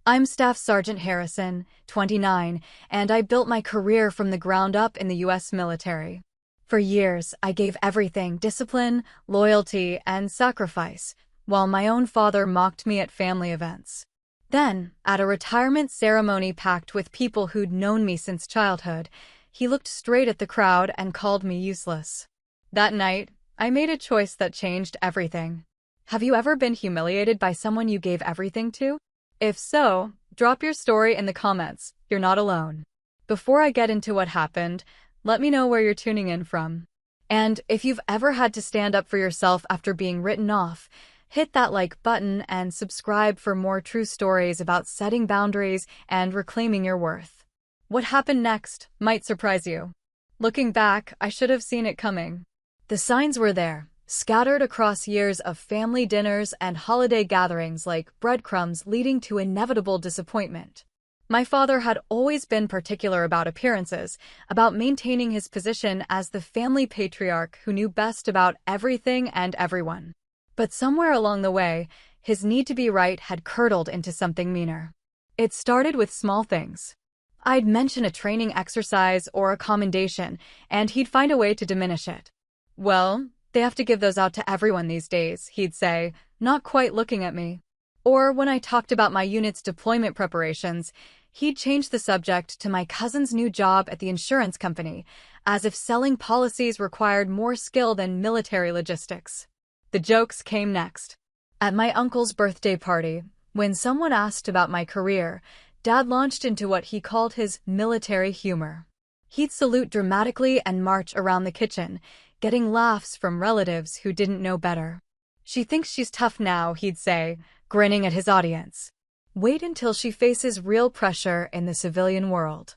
I'm Staff Sergeant Harrison, 29, and I built my career from the ground up in the U.S. military. For years, I gave everything: discipline, loyalty, and sacrifice, while my own father mocked me at family events. Then, at a retirement ceremony packed with people who'd known me since childhood, he looked straight at the crowd and called me useless. That night, I made a choice that changed everything. Have you ever been humiliated by someone you gave everything to? If so, drop your story in the comments. You're not alone. Before I get into what happened, let me know where you're tuning in from. And if you've ever had to stand up for yourself after being written off, hit that like button and subscribe for more true stories about setting boundaries and reclaiming your worth. What happened next might surprise you. Looking back, I should have seen it coming. The signs were there, scattered across years of family dinners and holiday gatherings like breadcrumbs leading to inevitable disappointment. My father had always been particular about appearances, about maintaining his position as the family patriarch who knew best about everything and everyone. But somewhere along the way, his need to be right had curdled into something meaner. It started with small things. I'd mention a training exercise or a commendation, and he'd find a way to diminish it. "Well, they have to give those out to everyone these days," he'd say, not quite looking at me. Or when I talked about my unit's deployment preparations, he'd change the subject to my cousin's new job at the insurance company, as if selling policies required more skill than military logistics. The jokes came next. At my uncle's birthday party, when someone asked about my career, Dad launched into what he called his military humor. He'd salute dramatically and march around the kitchen, getting laughs from relatives who didn't know better. "She thinks she's tough now," he'd say, grinning at his audience. "Wait until she faces real pressure in the civilian world."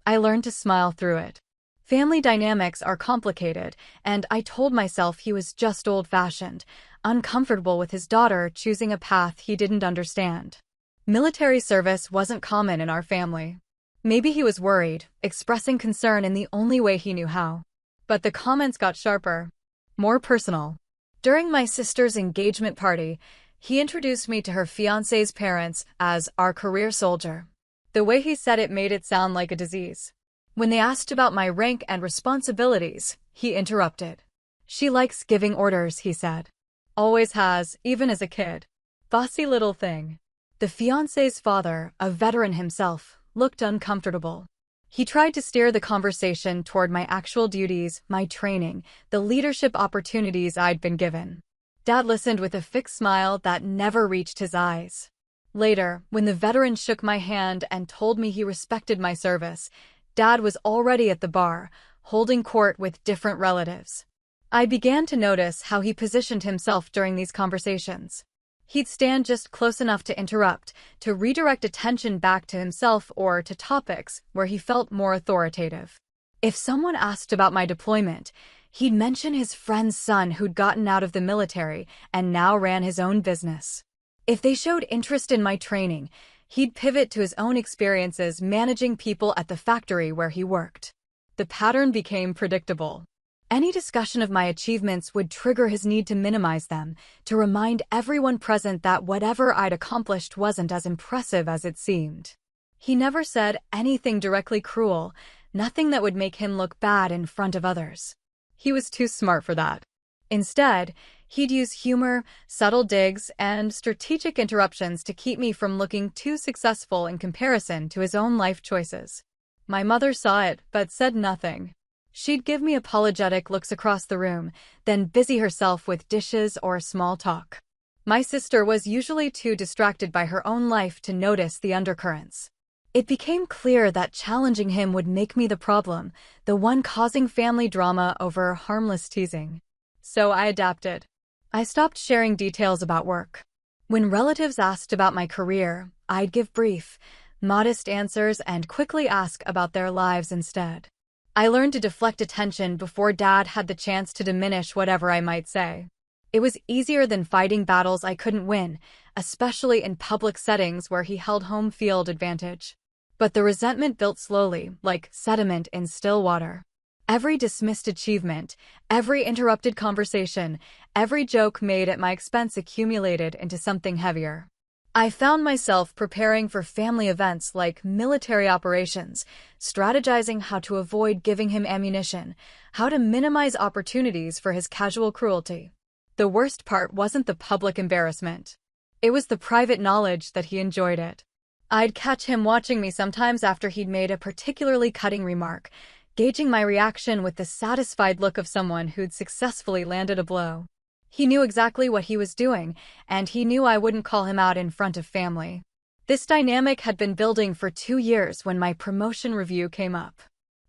I learned to smile through it. Family dynamics are complicated, and I told myself he was just old-fashioned, uncomfortable with his daughter choosing a path he didn't understand. Military service wasn't common in our family. Maybe he was worried, expressing concern in the only way he knew how. But the comments got sharper, more personal. During my sister's engagement party, he introduced me to her fiancé's parents as our career soldier. The way he said it made it sound like a disease. When they asked about my rank and responsibilities, he interrupted. "She likes giving orders," he said. "Always has, even as a kid. Bossy little thing." The fiancé's father, a veteran himself, looked uncomfortable. He tried to steer the conversation toward my actual duties, my training, the leadership opportunities I'd been given. Dad listened with a fixed smile that never reached his eyes. Later, when the veteran shook my hand and told me he respected my service, Dad was already at the bar, holding court with different relatives. I began to notice how he positioned himself during these conversations. He'd stand just close enough to interrupt, to redirect attention back to himself or to topics where he felt more authoritative. If someone asked about my deployment, he'd mention his friend's son who'd gotten out of the military and now ran his own business. If they showed interest in my training, he'd pivot to his own experiences managing people at the factory where he worked. The pattern became predictable. Any discussion of my achievements would trigger his need to minimize them, to remind everyone present that whatever I'd accomplished wasn't as impressive as it seemed. He never said anything directly cruel, nothing that would make him look bad in front of others. He was too smart for that. Instead, he'd use humor, subtle digs, and strategic interruptions to keep me from looking too successful in comparison to his own life choices. My mother saw it, but said nothing. She'd give me apologetic looks across the room, then busy herself with dishes or small talk. My sister was usually too distracted by her own life to notice the undercurrents. It became clear that challenging him would make me the problem, the one causing family drama over harmless teasing. So I adapted. I stopped sharing details about work. When relatives asked about my career, I'd give brief, modest answers and quickly ask about their lives instead. I learned to deflect attention before Dad had the chance to diminish whatever I might say. It was easier than fighting battles I couldn't win, especially in public settings where he held home field advantage. But the resentment built slowly, like sediment in still water. Every dismissed achievement, every interrupted conversation, every joke made at my expense accumulated into something heavier. I found myself preparing for family events like military operations, strategizing how to avoid giving him ammunition, how to minimize opportunities for his casual cruelty. The worst part wasn't the public embarrassment. It was the private knowledge that he enjoyed it. I'd catch him watching me sometimes after he'd made a particularly cutting remark, gauging my reaction with the satisfied look of someone who'd successfully landed a blow. He knew exactly what he was doing, and he knew I wouldn't call him out in front of family. This dynamic had been building for 2 years when my promotion review came up.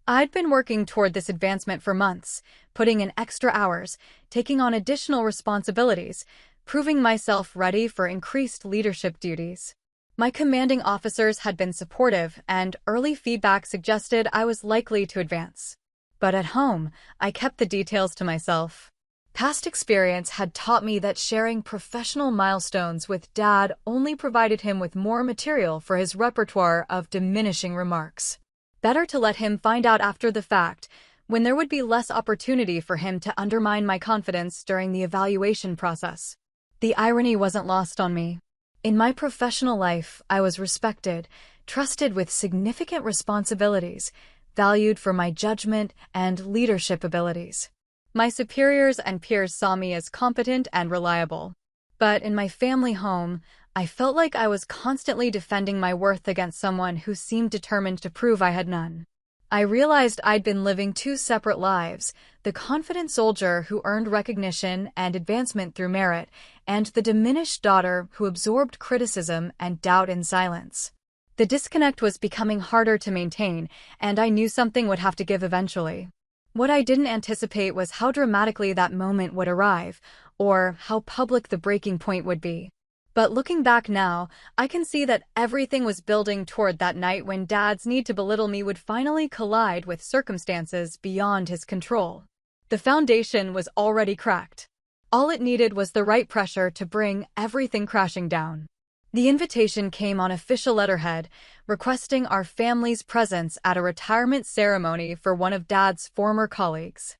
I'd been working toward this advancement for months, putting in extra hours, taking on additional responsibilities, proving myself ready for increased leadership duties. My commanding officers had been supportive, and early feedback suggested I was likely to advance. But at home, I kept the details to myself. Past experience had taught me that sharing professional milestones with Dad only provided him with more material for his repertoire of diminishing remarks. Better to let him find out after the fact, when there would be less opportunity for him to undermine my confidence during the evaluation process. The irony wasn't lost on me. In my professional life, I was respected, trusted with significant responsibilities, valued for my judgment and leadership abilities. My superiors and peers saw me as competent and reliable. But in my family home, I felt like I was constantly defending my worth against someone who seemed determined to prove I had none. I realized I'd been living 2 separate lives, the confident soldier who earned recognition and advancement through merit, and the diminished daughter who absorbed criticism and doubt in silence. The disconnect was becoming harder to maintain, and I knew something would have to give eventually. What I didn't anticipate was how dramatically that moment would arrive, or how public the breaking point would be. But looking back now, I can see that everything was building toward that night when Dad's need to belittle me would finally collide with circumstances beyond his control. The foundation was already cracked. All it needed was the right pressure to bring everything crashing down. The invitation came on official letterhead, requesting our family's presence at a retirement ceremony for one of Dad's former colleagues.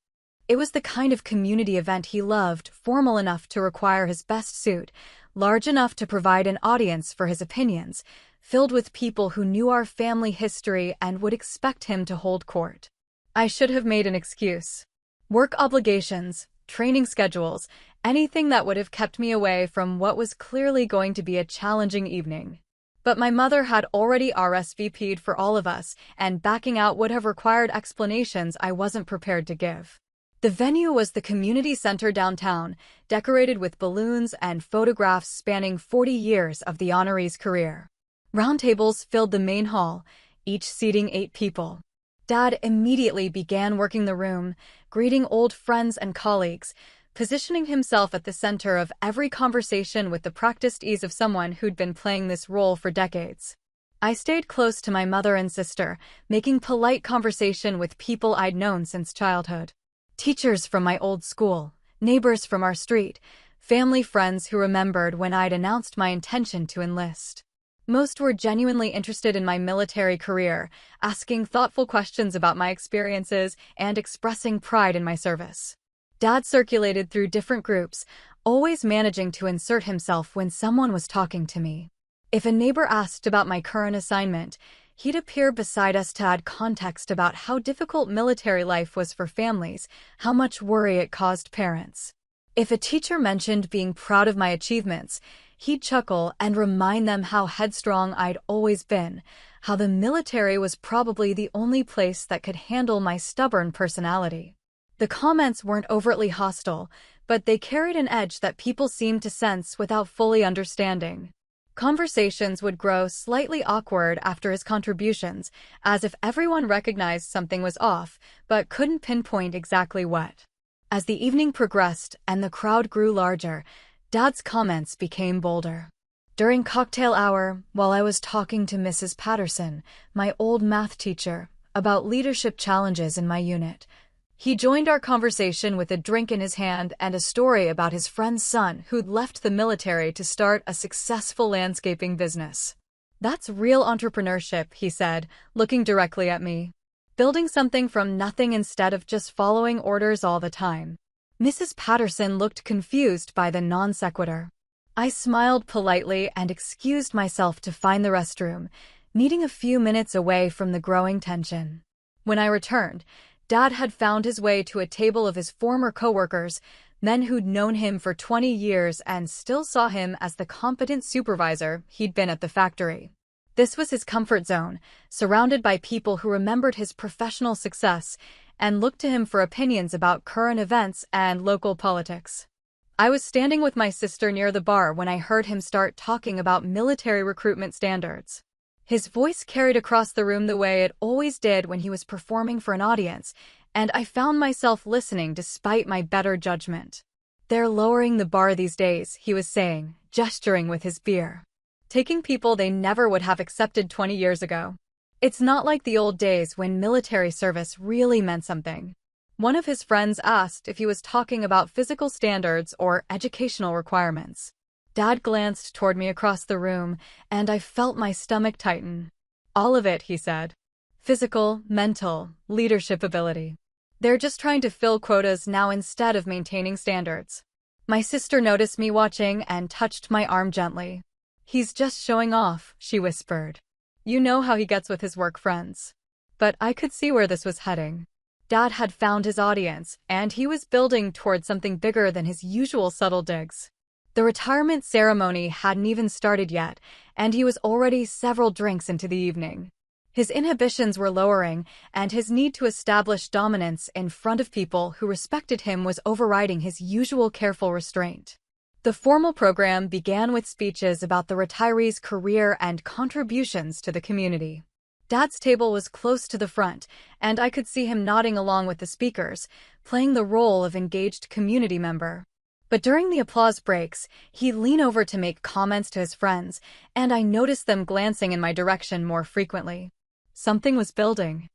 It was the kind of community event he loved, formal enough to require his best suit, large enough to provide an audience for his opinions, filled with people who knew our family history and would expect him to hold court. I should have made an excuse. Work obligations, training schedules, anything that would have kept me away from what was clearly going to be a challenging evening. But my mother had already RSVP'd for all of us, and backing out would have required explanations I wasn't prepared to give. The venue was the community center downtown, decorated with balloons and photographs spanning 40 years of the honoree's career. Round tables filled the main hall, each seating 8 people. Dad immediately began working the room, greeting old friends and colleagues, positioning himself at the center of every conversation with the practiced ease of someone who'd been playing this role for decades. I stayed close to my mother and sister, making polite conversation with people I'd known since childhood. Teachers from my old school, neighbors from our street, family friends who remembered when I'd announced my intention to enlist. Most were genuinely interested in my military career, asking thoughtful questions about my experiences and expressing pride in my service. Dad circulated through different groups, always managing to insert himself when someone was talking to me. If a neighbor asked about my current assignment, he'd appear beside us to add context about how difficult military life was for families, how much worry it caused parents. If a teacher mentioned being proud of my achievements, he'd chuckle and remind them how headstrong I'd always been, how the military was probably the only place that could handle my stubborn personality. The comments weren't overtly hostile, but they carried an edge that people seemed to sense without fully understanding. Conversations would grow slightly awkward after his contributions, as if everyone recognized something was off, but couldn't pinpoint exactly what. As the evening progressed and the crowd grew larger, Dad's comments became bolder. During cocktail hour, while I was talking to Mrs. Patterson, my old math teacher, about leadership challenges in my unit, he joined our conversation with a drink in his hand and a story about his friend's son who'd left the military to start a successful landscaping business. "That's real entrepreneurship," he said, looking directly at me. "Building something from nothing instead of just following orders all the time." Mrs. Patterson looked confused by the non sequitur. I smiled politely and excused myself to find the restroom, needing a few minutes away from the growing tension. When I returned, Dad had found his way to a table of his former coworkers, men who'd known him for 20 years and still saw him as the competent supervisor he'd been at the factory. This was his comfort zone, surrounded by people who remembered his professional success and looked to him for opinions about current events and local politics. I was standing with my sister near the bar when I heard him start talking about military recruitment standards. His voice carried across the room the way it always did when he was performing for an audience, and I found myself listening despite my better judgment. "They're lowering the bar these days," he was saying, gesturing with his beer. "Taking people they never would have accepted 20 years ago. It's not like the old days when military service really meant something." One of his friends asked if he was talking about physical standards or educational requirements. Dad glanced toward me across the room, and I felt my stomach tighten. "All of it," he said. "Physical, mental, leadership ability. They're just trying to fill quotas now instead of maintaining standards." My sister noticed me watching and touched my arm gently. "He's just showing off," she whispered. "You know how he gets with his work friends." But I could see where this was heading. Dad had found his audience, and he was building towards something bigger than his usual subtle digs. The retirement ceremony hadn't even started yet, and he was already several drinks into the evening. His inhibitions were lowering, and his need to establish dominance in front of people who respected him was overriding his usual careful restraint. The formal program began with speeches about the retiree's career and contributions to the community. Dad's table was close to the front, and I could see him nodding along with the speakers, playing the role of engaged community member. But during the applause breaks, he'd lean over to make comments to his friends, and I noticed them glancing in my direction more frequently. Something was building.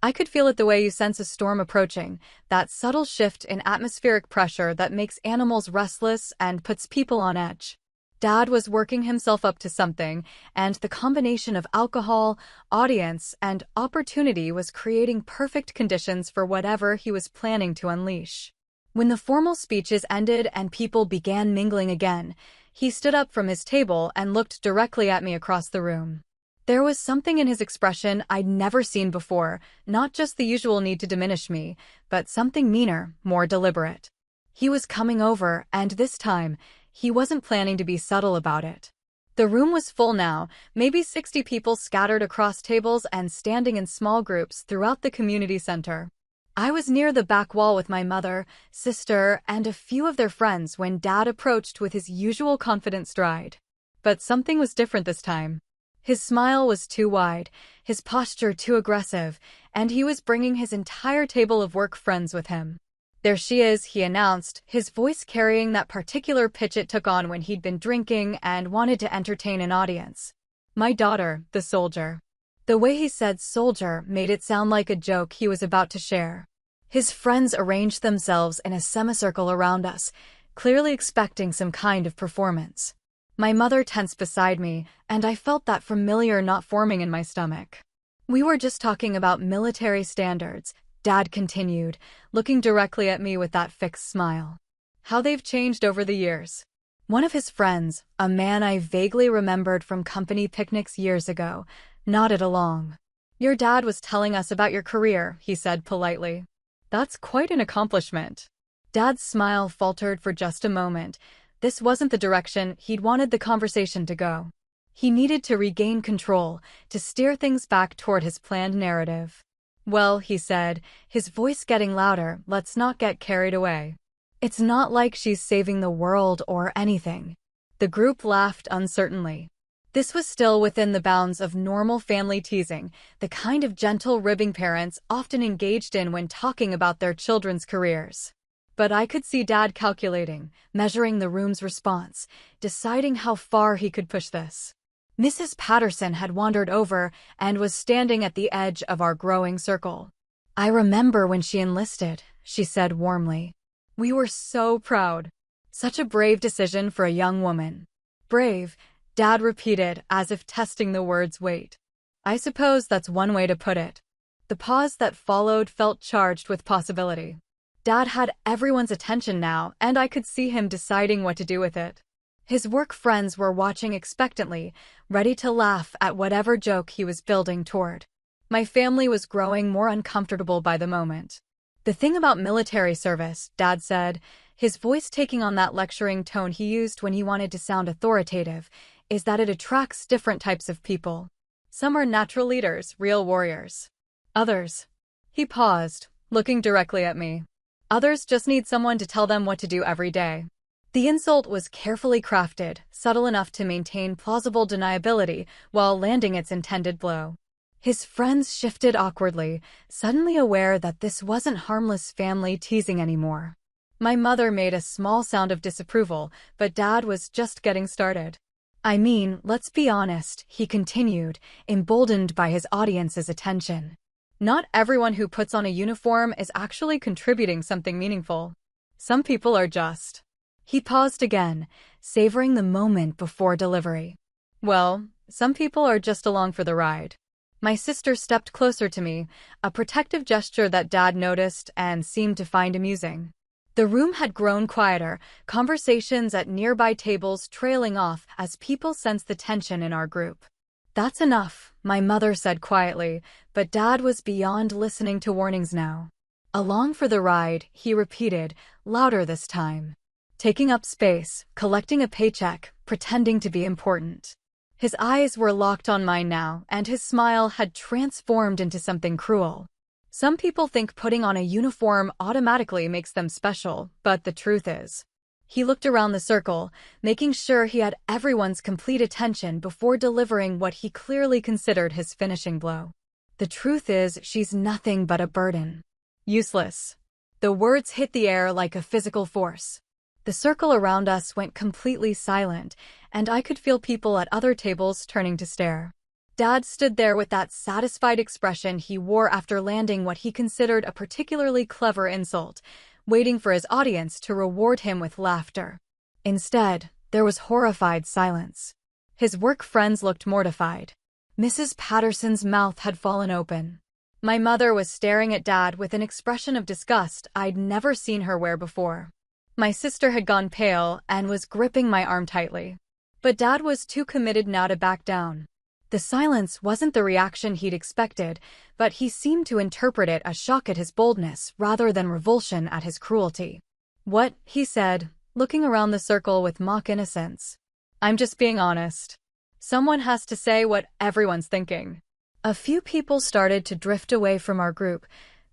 I could feel it the way you sense a storm approaching, that subtle shift in atmospheric pressure that makes animals restless and puts people on edge. Dad was working himself up to something, and the combination of alcohol, audience, and opportunity was creating perfect conditions for whatever he was planning to unleash. When the formal speeches ended and people began mingling again, he stood up from his table and looked directly at me across the room. There was something in his expression I'd never seen before, not just the usual need to diminish me, but something meaner, more deliberate. He was coming over, and this time, he wasn't planning to be subtle about it. The room was full now, maybe 60 people scattered across tables and standing in small groups throughout the community center. I was near the back wall with my mother, sister, and a few of their friends when Dad approached with his usual confident stride. But something was different this time. His smile was too wide, his posture too aggressive, and he was bringing his entire table of work friends with him. "There she is," he announced, his voice carrying that particular pitch it took on when he'd been drinking and wanted to entertain an audience. "My daughter, the soldier." The way he said soldier made it sound like a joke he was about to share. His friends arranged themselves in a semicircle around us, clearly expecting some kind of performance. My mother tensed beside me, and I felt that familiar knot forming in my stomach. "We were just talking about military standards," Dad continued, looking directly at me with that fixed smile. "How they've changed over the years." One of his friends, a man I vaguely remembered from company picnics years ago, nodded along. "Your dad was telling us about your career," he said politely. "That's quite an accomplishment." Dad's smile faltered for just a moment. This wasn't the direction he'd wanted the conversation to go. He needed to regain control, to steer things back toward his planned narrative. "Well," he said, his voice getting louder, "let's not get carried away. It's not like she's saving the world or anything." The group laughed uncertainly. This was still within the bounds of normal family teasing, the kind of gentle ribbing parents often engaged in when talking about their children's careers. But I could see Dad calculating, measuring the room's response, deciding how far he could push this. Mrs. Patterson had wandered over and was standing at the edge of our growing circle. "I remember when she enlisted," she said warmly. "We were so proud. Such a brave decision for a young woman." "Brave," Dad repeated, as if testing the word's weight. "I suppose that's one way to put it." The pause that followed felt charged with possibility. Dad had everyone's attention now, and I could see him deciding what to do with it. His work friends were watching expectantly, ready to laugh at whatever joke he was building toward. My family was growing more uncomfortable by the moment. The thing about military service, Dad said, his voice taking on that lecturing tone he used when he wanted to sound authoritative, is that it attracts different types of people. Some are natural leaders, real warriors. Others. He paused, looking directly at me. Others just need someone to tell them what to do every day. The insult was carefully crafted, subtle enough to maintain plausible deniability while landing its intended blow. His friends shifted awkwardly, suddenly aware that this wasn't harmless family teasing anymore. My mother made a small sound of disapproval, but Dad was just getting started. I mean, let's be honest, he continued, emboldened by his audience's attention. Not everyone who puts on a uniform is actually contributing something meaningful. Some people are just. He paused again, savoring the moment before delivery. Well, some people are just along for the ride. My sister stepped closer to me, a protective gesture that Dad noticed and seemed to find amusing. The room had grown quieter, conversations at nearby tables trailing off as people sensed the tension in our group. That's enough, my mother said quietly, but Dad was beyond listening to warnings now. Along for the ride, he repeated, louder this time. Taking up space, collecting a paycheck, pretending to be important. His eyes were locked on mine now, and his smile had transformed into something cruel. Some people think putting on a uniform automatically makes them special, but the truth is. He looked around the circle, making sure he had everyone's complete attention before delivering what he clearly considered his finishing blow. The truth is, she's nothing but a burden. Useless. The words hit the air like a physical force. The circle around us went completely silent, and I could feel people at other tables turning to stare. Dad stood there with that satisfied expression he wore after landing what he considered a particularly clever insult, waiting for his audience to reward him with laughter. Instead, there was horrified silence. His work friends looked mortified. Mrs. Patterson's mouth had fallen open. My mother was staring at Dad with an expression of disgust I'd never seen her wear before. My sister had gone pale and was gripping my arm tightly. But Dad was too committed now to back down. The silence wasn't the reaction he'd expected, but he seemed to interpret it as shock at his boldness rather than revulsion at his cruelty. What? He said, looking around the circle with mock innocence. I'm just being honest. Someone has to say what everyone's thinking. A few people started to drift away from our group,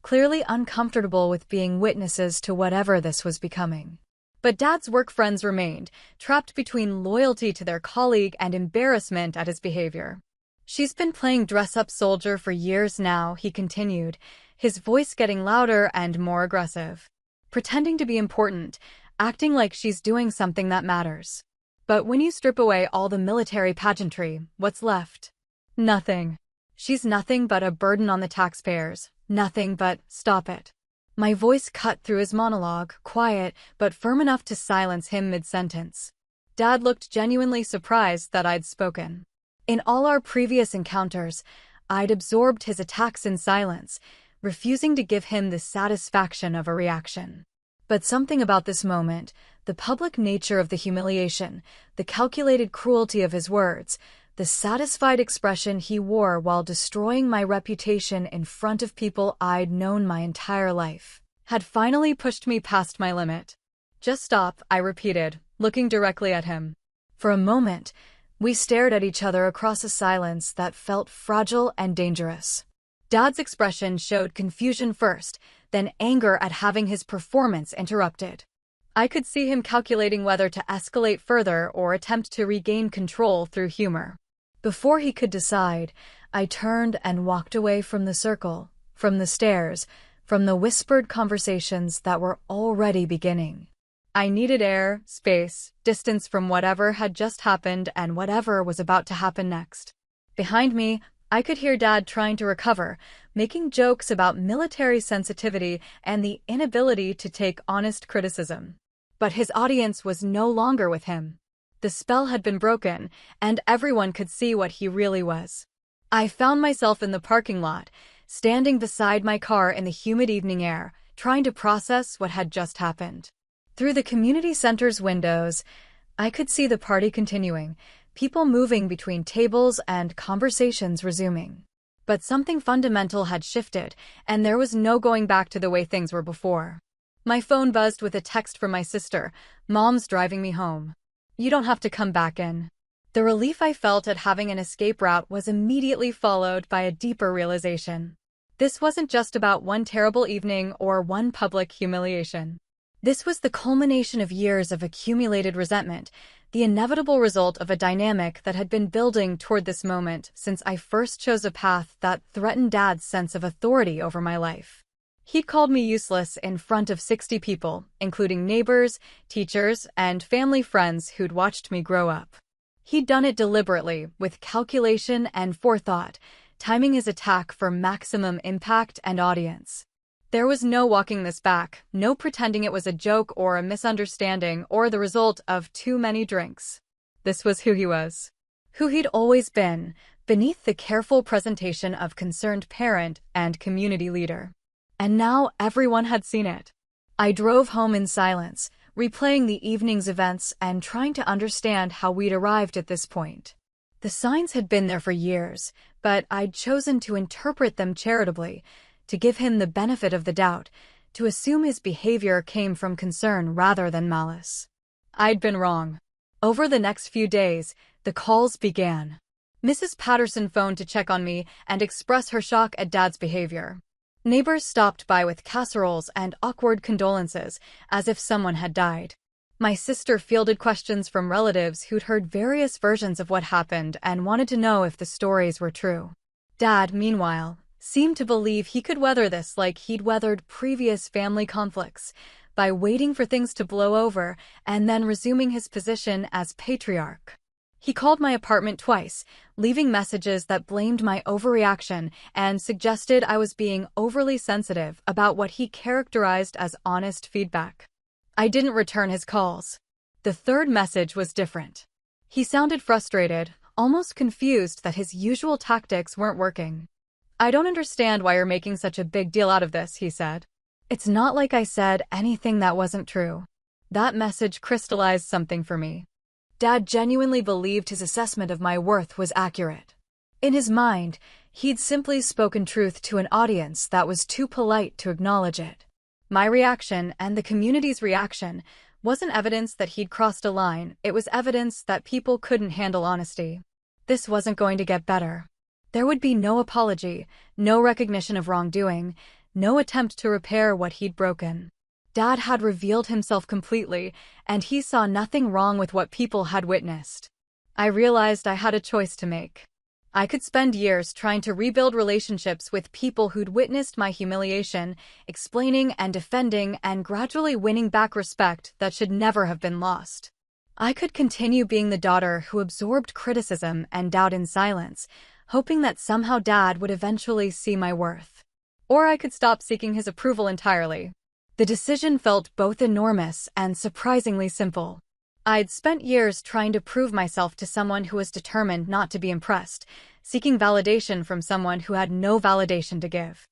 clearly uncomfortable with being witnesses to whatever this was becoming. But Dad's work friends remained, trapped between loyalty to their colleague and embarrassment at his behavior. She's been playing dress-up soldier for years now, he continued, his voice getting louder and more aggressive. Pretending to be important, acting like she's doing something that matters. But when you strip away all the military pageantry, what's left? Nothing. She's nothing but a burden on the taxpayers. Nothing but, stop it. My voice cut through his monologue, quiet, but firm enough to silence him mid-sentence. Dad looked genuinely surprised that I'd spoken. In all our previous encounters, I'd absorbed his attacks in silence, refusing to give him the satisfaction of a reaction. But something about this moment, the public nature of the humiliation, the calculated cruelty of his words, the satisfied expression he wore while destroying my reputation in front of people I'd known my entire life, had finally pushed me past my limit. Just stop, I repeated, looking directly at him. For a moment, we stared at each other across a silence that felt fragile and dangerous. Dad's expression showed confusion first, then anger at having his performance interrupted. I could see him calculating whether to escalate further or attempt to regain control through humor. Before he could decide, I turned and walked away from the circle, from the stares, from the whispered conversations that were already beginning. I needed air, space, distance from whatever had just happened and whatever was about to happen next. Behind me, I could hear Dad trying to recover, making jokes about military sensitivity and the inability to take honest criticism. But his audience was no longer with him. The spell had been broken, and everyone could see what he really was. I found myself in the parking lot, standing beside my car in the humid evening air, trying to process what had just happened. Through the community center's windows, I could see the party continuing, people moving between tables and conversations resuming. But something fundamental had shifted, and there was no going back to the way things were before. My phone buzzed with a text from my sister. "Mom's driving me home. You don't have to come back in." The relief I felt at having an escape route was immediately followed by a deeper realization. This wasn't just about one terrible evening or one public humiliation. This was the culmination of years of accumulated resentment, the inevitable result of a dynamic that had been building toward this moment since I first chose a path that threatened Dad's sense of authority over my life. He'd called me useless in front of 60 people, including neighbors, teachers, and family friends who'd watched me grow up. He'd done it deliberately, with calculation and forethought, timing his attack for maximum impact and audience. There was no walking this back, no pretending it was a joke or a misunderstanding or the result of too many drinks. This was who he was. Who he'd always been, beneath the careful presentation of concerned parent and community leader. And now everyone had seen it. I drove home in silence, replaying the evening's events and trying to understand how we'd arrived at this point. The signs had been there for years, but I'd chosen to interpret them charitably, to give him the benefit of the doubt, to assume his behavior came from concern rather than malice. I'd been wrong. Over the next few days, the calls began. Mrs. Patterson phoned to check on me and express her shock at Dad's behavior. Neighbors stopped by with casseroles and awkward condolences, as if someone had died. My sister fielded questions from relatives who'd heard various versions of what happened and wanted to know if the stories were true. Dad, meanwhile, seemed to believe he could weather this like he'd weathered previous family conflicts, by waiting for things to blow over and then resuming his position as patriarch. He called my apartment twice, leaving messages that blamed my overreaction and suggested I was being overly sensitive about what he characterized as honest feedback. I didn't return his calls. The third message was different. He sounded frustrated, almost confused that his usual tactics weren't working. "I don't understand why you're making such a big deal out of this," he said. "It's not like I said anything that wasn't true." That message crystallized something for me. Dad genuinely believed his assessment of my worth was accurate. In his mind, he'd simply spoken truth to an audience that was too polite to acknowledge it. My reaction, and the community's reaction, wasn't evidence that he'd crossed a line, it was evidence that people couldn't handle honesty. This wasn't going to get better. There would be no apology, no recognition of wrongdoing, no attempt to repair what he'd broken. Dad had revealed himself completely, and he saw nothing wrong with what people had witnessed. I realized I had a choice to make. I could spend years trying to rebuild relationships with people who'd witnessed my humiliation, explaining and defending and gradually winning back respect that should never have been lost. I could continue being the daughter who absorbed criticism and doubt in silence, hoping that somehow Dad would eventually see my worth. Or I could stop seeking his approval entirely. The decision felt both enormous and surprisingly simple. I'd spent years trying to prove myself to someone who was determined not to be impressed, seeking validation from someone who had no validation to give.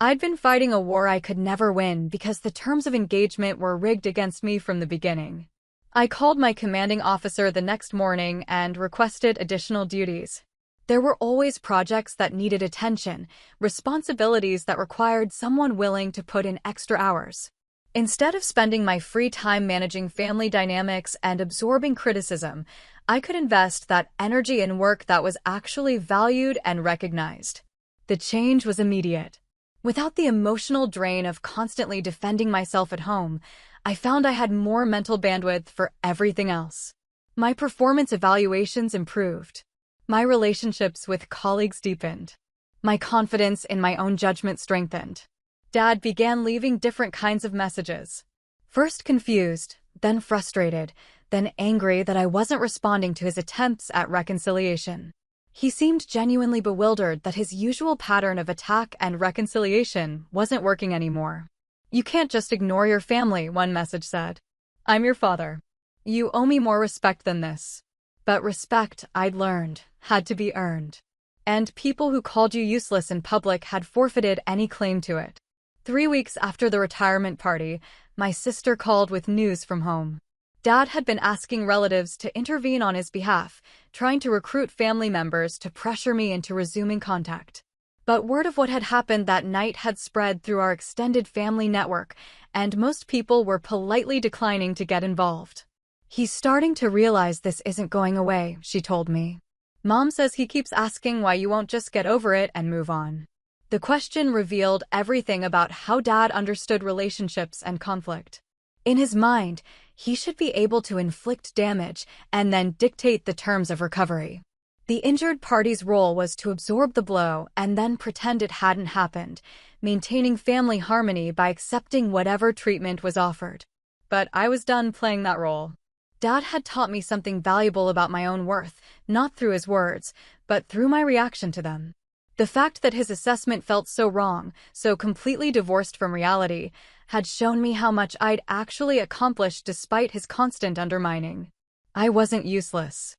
I'd been fighting a war I could never win because the terms of engagement were rigged against me from the beginning. I called my commanding officer the next morning and requested additional duties. There were always projects that needed attention, responsibilities that required someone willing to put in extra hours. Instead of spending my free time managing family dynamics and absorbing criticism, I could invest that energy in work that was actually valued and recognized. The change was immediate. Without the emotional drain of constantly defending myself at home, I found I had more mental bandwidth for everything else. My performance evaluations improved. My relationships with colleagues deepened. My confidence in my own judgment strengthened. Dad began leaving different kinds of messages. First confused, then frustrated, then angry that I wasn't responding to his attempts at reconciliation. He seemed genuinely bewildered that his usual pattern of attack and reconciliation wasn't working anymore. "You can't just ignore your family," one message said. "I'm your father. You owe me more respect than this." But respect, I'd learned, had to be earned. And people who called you useless in public had forfeited any claim to it. 3 weeks after the retirement party, my sister called with news from home. Dad had been asking relatives to intervene on his behalf, trying to recruit family members to pressure me into resuming contact. But word of what had happened that night had spread through our extended family network, and most people were politely declining to get involved. "He's starting to realize this isn't going away," she told me. "Mom says he keeps asking why you won't just get over it and move on." The question revealed everything about how Dad understood relationships and conflict. In his mind, he should be able to inflict damage and then dictate the terms of recovery. The injured party's role was to absorb the blow and then pretend it hadn't happened, maintaining family harmony by accepting whatever treatment was offered. But I was done playing that role. Dad had taught me something valuable about my own worth, not through his words, but through my reaction to them. The fact that his assessment felt so wrong, so completely divorced from reality, had shown me how much I'd actually accomplished despite his constant undermining. I wasn't useless.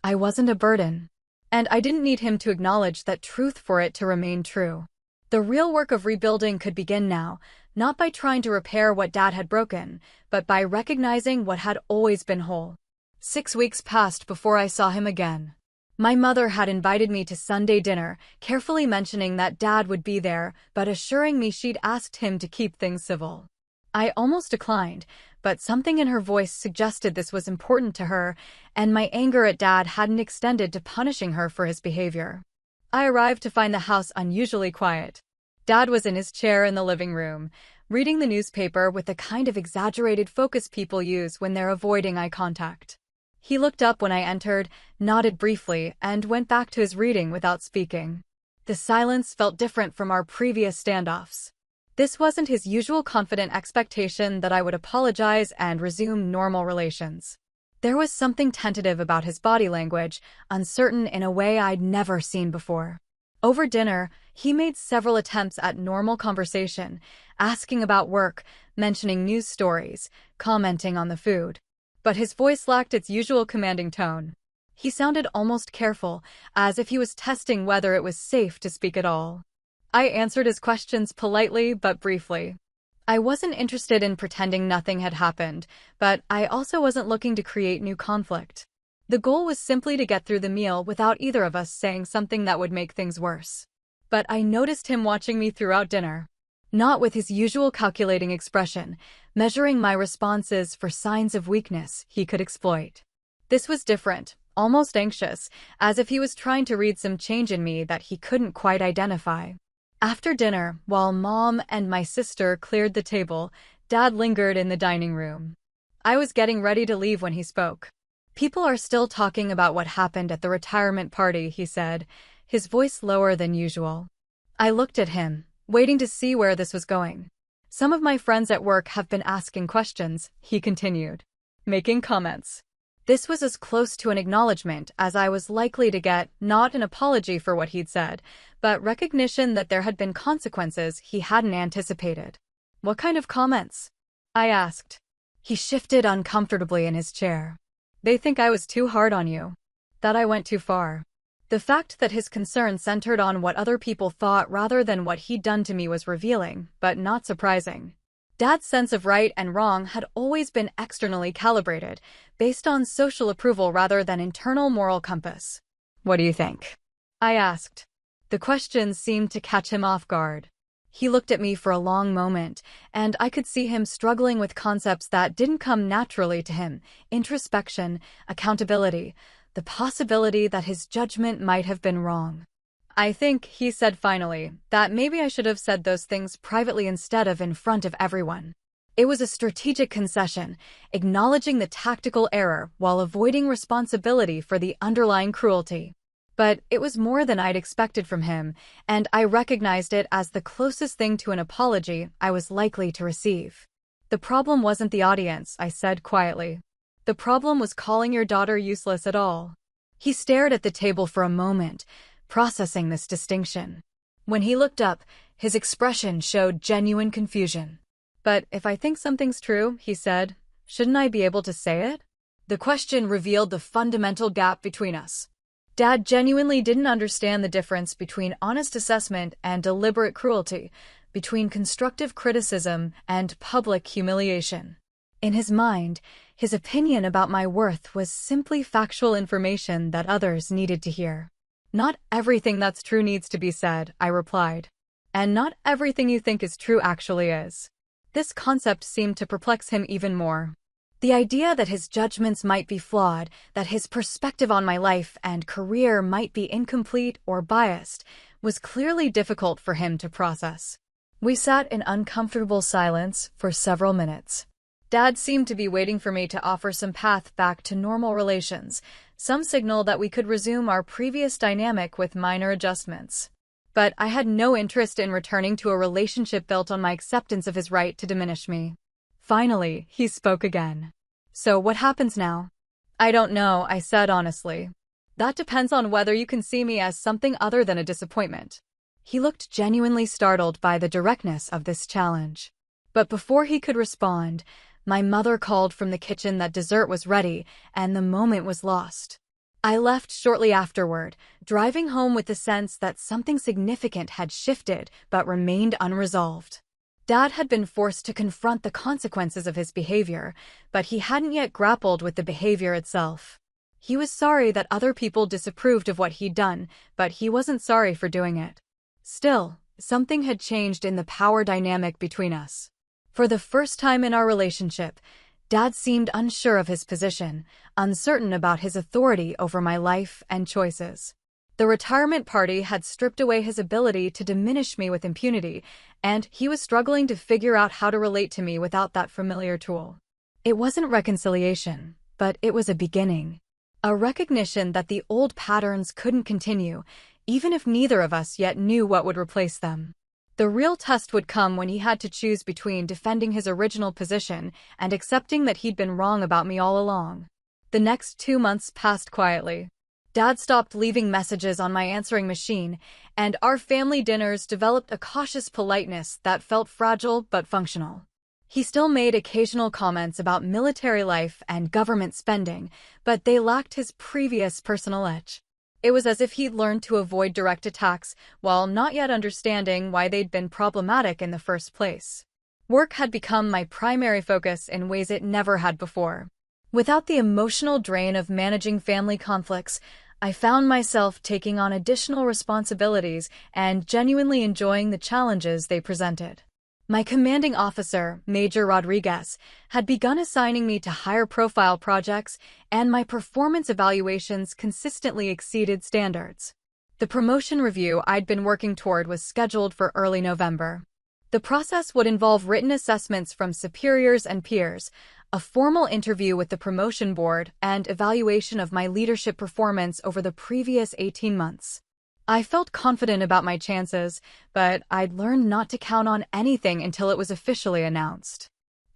I wasn't a burden. And I didn't need him to acknowledge that truth for it to remain true. The real work of rebuilding could begin now, not by trying to repair what Dad had broken, but by recognizing what had always been whole. 6 weeks passed before I saw him again. My mother had invited me to Sunday dinner, carefully mentioning that Dad would be there, but assuring me she'd asked him to keep things civil. I almost declined, but something in her voice suggested this was important to her, and my anger at Dad hadn't extended to punishing her for his behavior. I arrived to find the house unusually quiet. Dad was in his chair in the living room, reading the newspaper with the kind of exaggerated focus people use when they're avoiding eye contact. He looked up when I entered, nodded briefly, and went back to his reading without speaking. The silence felt different from our previous standoffs. This wasn't his usual confident expectation that I would apologize and resume normal relations. There was something tentative about his body language, uncertain in a way I'd never seen before. Over dinner, he made several attempts at normal conversation, asking about work, mentioning news stories, commenting on the food. But his voice lacked its usual commanding tone. He sounded almost careful, as if he was testing whether it was safe to speak at all. I answered his questions politely but briefly. I wasn't interested in pretending nothing had happened, but I also wasn't looking to create new conflict. The goal was simply to get through the meal without either of us saying something that would make things worse. But I noticed him watching me throughout dinner. Not with his usual calculating expression, measuring my responses for signs of weakness he could exploit. This was different, almost anxious, as if he was trying to read some change in me that he couldn't quite identify. After dinner, while Mom and my sister cleared the table, Dad lingered in the dining room. I was getting ready to leave when he spoke. "People are still talking about what happened at the retirement party," he said, his voice lower than usual. I looked at him, waiting to see where this was going. "Some of my friends at work have been asking questions," he continued, making comments. This was as close to an acknowledgement as I was likely to get, not an apology for what he'd said, but recognition that there had been consequences he hadn't anticipated. "What kind of comments?" I asked. He shifted uncomfortably in his chair. "They think I was too hard on you. That I went too far." The fact that his concern centered on what other people thought rather than what he'd done to me was revealing, but not surprising. Dad's sense of right and wrong had always been externally calibrated, based on social approval rather than internal moral compass. "What do you think?" I asked. The question seemed to catch him off guard. He looked at me for a long moment, and I could see him struggling with concepts that didn't come naturally to him: introspection, accountability, the possibility that his judgment might have been wrong. "I think," he said finally, "that maybe I should have said those things privately instead of in front of everyone." It was a strategic concession, acknowledging the tactical error while avoiding responsibility for the underlying cruelty. But it was more than I'd expected from him, and I recognized it as the closest thing to an apology I was likely to receive. "The problem wasn't the audience," I said quietly. "The problem was calling your daughter useless at all." He stared at the table for a moment, processing this distinction. When he looked up, his expression showed genuine confusion. "But if I think something's true," he said, "shouldn't I be able to say it?" The question revealed the fundamental gap between us. Dad genuinely didn't understand the difference between honest assessment and deliberate cruelty, between constructive criticism and public humiliation. In his mind, his opinion about my worth was simply factual information that others needed to hear. "Not everything that's true needs to be said," I replied. "And not everything you think is true actually is." This concept seemed to perplex him even more. The idea that his judgments might be flawed, that his perspective on my life and career might be incomplete or biased, was clearly difficult for him to process. We sat in uncomfortable silence for several minutes. Dad seemed to be waiting for me to offer some path back to normal relations, some signal that we could resume our previous dynamic with minor adjustments. But I had no interest in returning to a relationship built on my acceptance of his right to diminish me. Finally, he spoke again. "So what happens now?" "I don't know," I said honestly. "That depends on whether you can see me as something other than a disappointment." He looked genuinely startled by the directness of this challenge. But before he could respond, my mother called from the kitchen that dessert was ready, and the moment was lost. I left shortly afterward, driving home with the sense that something significant had shifted but remained unresolved. Dad had been forced to confront the consequences of his behavior, but he hadn't yet grappled with the behavior itself. He was sorry that other people disapproved of what he'd done, but he wasn't sorry for doing it. Still, something had changed in the power dynamic between us. For the first time in our relationship, Dad seemed unsure of his position, uncertain about his authority over my life and choices. The retirement party had stripped away his ability to diminish me with impunity, and he was struggling to figure out how to relate to me without that familiar tool. It wasn't reconciliation, but it was a beginning. A recognition that the old patterns couldn't continue, even if neither of us yet knew what would replace them. The real test would come when he had to choose between defending his original position and accepting that he'd been wrong about me all along. The next 2 months passed quietly. Dad stopped leaving messages on my answering machine, and our family dinners developed a cautious politeness that felt fragile but functional. He still made occasional comments about military life and government spending, but they lacked his previous personal edge. It was as if he'd learned to avoid direct attacks while not yet understanding why they'd been problematic in the first place. Work had become my primary focus in ways it never had before. Without the emotional drain of managing family conflicts, I found myself taking on additional responsibilities and genuinely enjoying the challenges they presented. My commanding officer, Major Rodriguez, had begun assigning me to higher-profile projects, and my performance evaluations consistently exceeded standards. The promotion review I'd been working toward was scheduled for early November. The process would involve written assessments from superiors and peers, a formal interview with the promotion board, and evaluation of my leadership performance over the previous 18 months. I felt confident about my chances, but I'd learned not to count on anything until it was officially announced.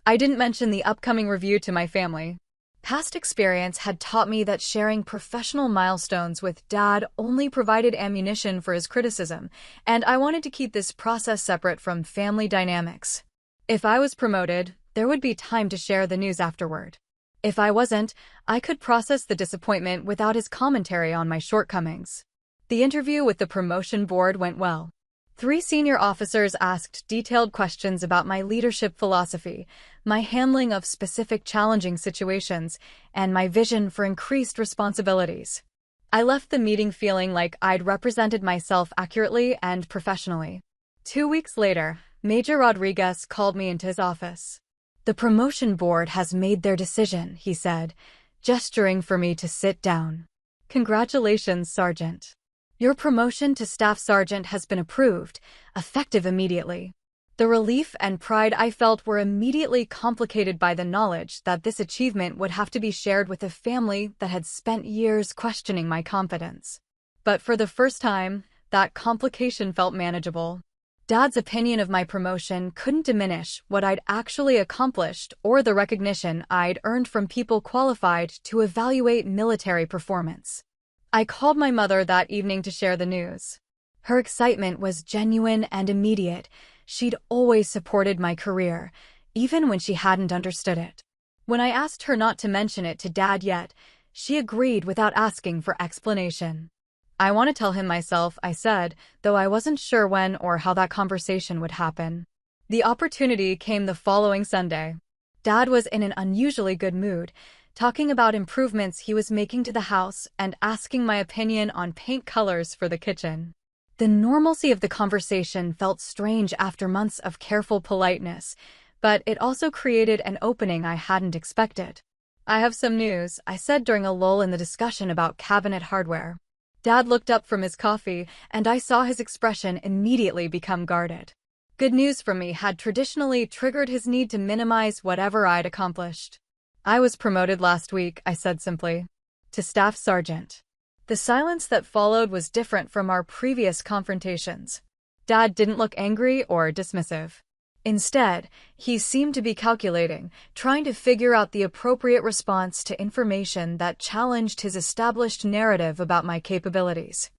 I didn't mention the upcoming review to my family. Past experience had taught me that sharing professional milestones with Dad only provided ammunition for his criticism, and I wanted to keep this process separate from family dynamics. If I was promoted, there would be time to share the news afterward. If I wasn't, I could process the disappointment without his commentary on my shortcomings. The interview with the promotion board went well. 3 senior officers asked detailed questions about my leadership philosophy, my handling of specific challenging situations, and my vision for increased responsibilities. I left the meeting feeling like I'd represented myself accurately and professionally. 2 weeks later, Major Rodriguez called me into his office. "The promotion board has made their decision," he said, gesturing for me to sit down. "Congratulations, Sergeant. Your promotion to Staff Sergeant has been approved, effective immediately." The relief and pride I felt were immediately complicated by the knowledge that this achievement would have to be shared with a family that had spent years questioning my competence. But for the first time, that complication felt manageable. Dad's opinion of my promotion couldn't diminish what I'd actually accomplished or the recognition I'd earned from people qualified to evaluate military performance. I called my mother that evening to share the news. Her excitement was genuine and immediate. She'd always supported my career, even when she hadn't understood it. When I asked her not to mention it to Dad yet, she agreed without asking for explanation. "I want to tell him myself," I said, though I wasn't sure when or how that conversation would happen. The opportunity came the following Sunday. Dad was in an unusually good mood, talking about improvements he was making to the house and asking my opinion on paint colors for the kitchen. The normalcy of the conversation felt strange after months of careful politeness, but it also created an opening I hadn't expected. "I have some news," I said during a lull in the discussion about cabinet hardware. Dad looked up from his coffee, and I saw his expression immediately become guarded. Good news from me had traditionally triggered his need to minimize whatever I'd accomplished. "I was promoted last week," I said simply, to staff sergeant. The silence that followed was different from our previous confrontations. Dad didn't look angry or dismissive. Instead, he seemed to be calculating, trying to figure out the appropriate response to information that challenged his established narrative about my capabilities.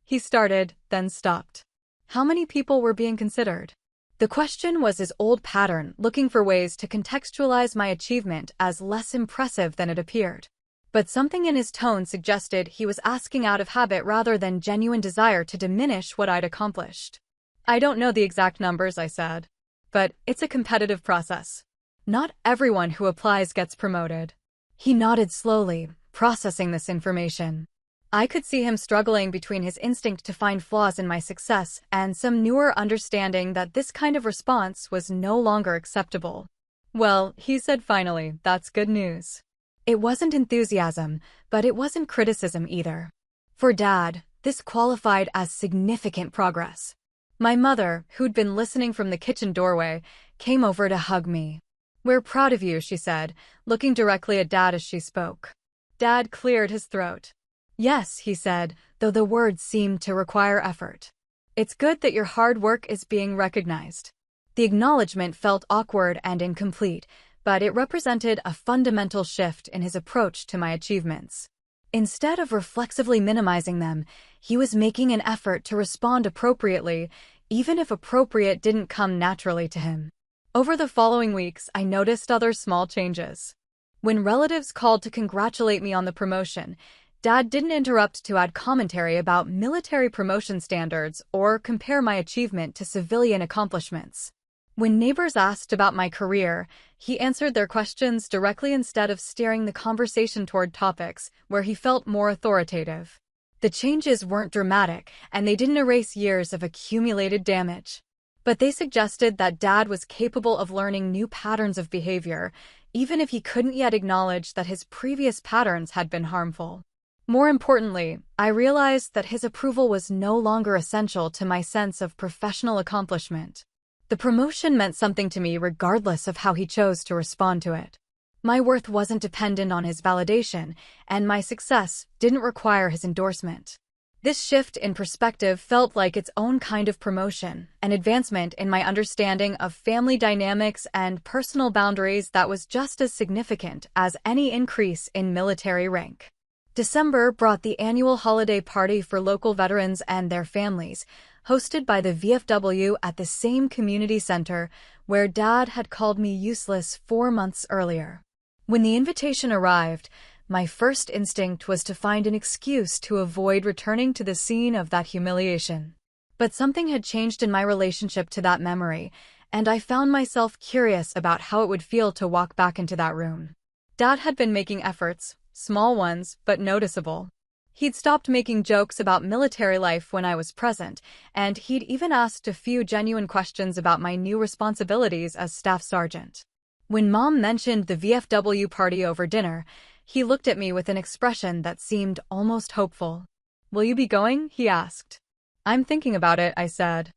He started, then stopped. How many people were being considered? The question was his old pattern, looking for ways to contextualize my achievement as less impressive than it appeared. But something in his tone suggested he was asking out of habit rather than genuine desire to diminish what I'd accomplished. "I don't know the exact numbers," I said, "but it's a competitive process. Not everyone who applies gets promoted." He nodded slowly, processing this information. I could see him struggling between his instinct to find flaws in my success and some newer understanding that this kind of response was no longer acceptable. "Well," he said finally, "that's good news." It wasn't enthusiasm, but it wasn't criticism either. For Dad, this qualified as significant progress. My mother, who'd been listening from the kitchen doorway, came over to hug me. "We're proud of you," she said, looking directly at Dad as she spoke. Dad cleared his throat. "Yes," he said, though the words seemed to require effort. "It's good that your hard work is being recognized." The acknowledgement felt awkward and incomplete, but it represented a fundamental shift in his approach to my achievements. Instead of reflexively minimizing them, he was making an effort to respond appropriately, even if appropriate didn't come naturally to him. Over the following weeks, I noticed other small changes. When relatives called to congratulate me on the promotion, Dad didn't interrupt to add commentary about military promotion standards or compare my achievement to civilian accomplishments. When neighbors asked about my career, he answered their questions directly instead of steering the conversation toward topics where he felt more authoritative. The changes weren't dramatic, and they didn't erase years of accumulated damage. But they suggested that Dad was capable of learning new patterns of behavior, even if he couldn't yet acknowledge that his previous patterns had been harmful. More importantly, I realized that his approval was no longer essential to my sense of professional accomplishment. The promotion meant something to me regardless of how he chose to respond to it. My worth wasn't dependent on his validation, and my success didn't require his endorsement. This shift in perspective felt like its own kind of promotion, an advancement in my understanding of family dynamics and personal boundaries that was just as significant as any increase in military rank. December brought the annual holiday party for local veterans and their families, hosted by the VFW at the same community center where Dad had called me useless 4 months earlier. When the invitation arrived, my first instinct was to find an excuse to avoid returning to the scene of that humiliation. But something had changed in my relationship to that memory, and I found myself curious about how it would feel to walk back into that room. Dad had been making efforts, small ones, but noticeable. He'd stopped making jokes about military life when I was present, and he'd even asked a few genuine questions about my new responsibilities as staff sergeant. When Mom mentioned the VFW party over dinner, he looked at me with an expression that seemed almost hopeful. "Will you be going?" he asked. "I'm thinking about it," I said.